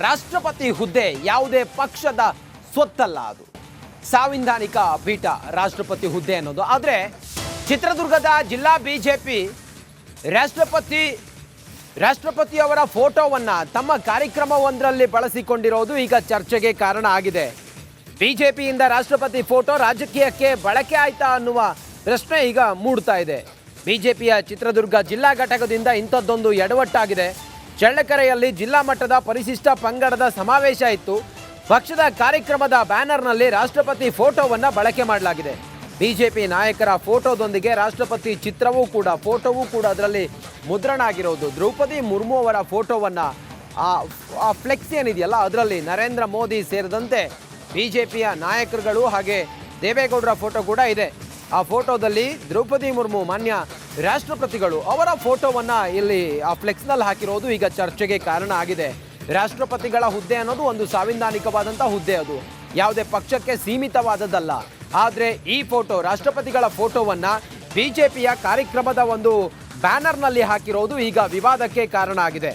ರಾಷ್ಟ್ರಪತಿ ಹುದ್ದೆ ಯಾವುದೇ ಪಕ್ಷದ ಸ್ವತ್ತಲ್ಲ, ಅದು ಸಾಂವಿಧಾನಿಕ ಪೀಠ ರಾಷ್ಟ್ರಪತಿ ಹುದ್ದೆ ಅನ್ನೋದು. ಆದರೆ ಚಿತ್ರದುರ್ಗದ ಜಿಲ್ಲಾ ಬಿಜೆಪಿ ರಾಷ್ಟ್ರಪತಿಯವರ ಫೋಟೋವನ್ನು ತಮ್ಮ ಕಾರ್ಯಕ್ರಮವೊಂದರಲ್ಲಿ ಬಳಸಿಕೊಂಡಿರೋದು ಈಗ ಚರ್ಚೆಗೆ ಕಾರಣ ಆಗಿದೆ. ಬಿಜೆಪಿಯಿಂದ ರಾಷ್ಟ್ರಪತಿ ಫೋಟೋ ರಾಜಕೀಯಕ್ಕೆ ಬಳಕೆ ಆಯ್ತಾ ಅನ್ನುವ ಪ್ರಶ್ನೆ ಈಗ ಮೂಡ್ತಾ ಇದೆ. ಬಿಜೆಪಿಯ ಚಿತ್ರದುರ್ಗ ಜಿಲ್ಲಾ ಘಟಕದಿಂದ ಇಂಥದ್ದೊಂದು ಎಡವಟ್ಟಾಗಿದೆ. ಚಳ್ಳಕೆರೆಯಲ್ಲಿ ಜಿಲ್ಲಾ ಮಟ್ಟದ ಪರಿಶಿಷ್ಟ ಪಂಗಡದ ಸಮಾವೇಶ ಇತ್ತು. ಪಕ್ಷದ ಕಾರ್ಯಕ್ರಮದ ಬ್ಯಾನರ್ನಲ್ಲಿ ರಾಷ್ಟ್ರಪತಿ ಫೋಟೋವನ್ನು ಬಳಕೆ ಮಾಡಲಾಗಿದೆ. ಬಿಜೆಪಿ ನಾಯಕರ ಫೋಟೋದೊಂದಿಗೆ ರಾಷ್ಟ್ರಪತಿ ಚಿತ್ರವೂ ಕೂಡ ಫೋಟೋವೂ ಕೂಡ ಅದರಲ್ಲಿ ಮುದ್ರಣ ಆಗಿರೋದು. ದ್ರೌಪದಿ ಮುರ್ಮು ಅವರ ಫೋಟೋವನ್ನು ಆ ಫ್ಲೆಕ್ಸ್ ಏನಿದೆಯಲ್ಲ ಅದರಲ್ಲಿ ನರೇಂದ್ರ ಮೋದಿ ಸೇರಿದಂತೆ ಬಿಜೆಪಿಯ ನಾಯಕರುಗಳು ಹಾಗೆ ದೇವೇಗೌಡರ ಫೋಟೋ ಕೂಡ ಇದೆ. ಆ ಫೋಟೋದಲ್ಲಿ ದ್ರೌಪದಿ ಮುರ್ಮು ಮಾನ್ಯ ರಾಷ್ಟ್ರಪತಿಗಳು ಅವರ ಫೋಟೋವನ್ನು ಇಲ್ಲಿ ಆ ಫ್ಲೆಕ್ಸ್ನಲ್ಲಿ ಹಾಕಿರೋದು ಈಗ ಚರ್ಚೆಗೆ ಕಾರಣ ಆಗಿದೆ. ರಾಷ್ಟ್ರಪತಿಗಳ ಹುದ್ದೆ ಅನ್ನೋದು ಒಂದು ಸಾಂವಿಧಾನಿಕವಾದಂಥ ಹುದ್ದೆ, ಅದು ಯಾವುದೇ ಪಕ್ಷಕ್ಕೆ ಸೀಮಿತವಾದದ್ದಲ್ಲ. ಆದರೆ ಈ ಫೋಟೋ ರಾಷ್ಟ್ರಪತಿಗಳ ಫೋಟೋವನ್ನು ಬಿಜೆಪಿಯ ಕಾರ್ಯಕ್ರಮದ ಒಂದು ಬ್ಯಾನರ್ನಲ್ಲಿ ಹಾಕಿರೋದು ಈಗ ವಿವಾದಕ್ಕೆ ಕಾರಣ ಆಗಿದೆ.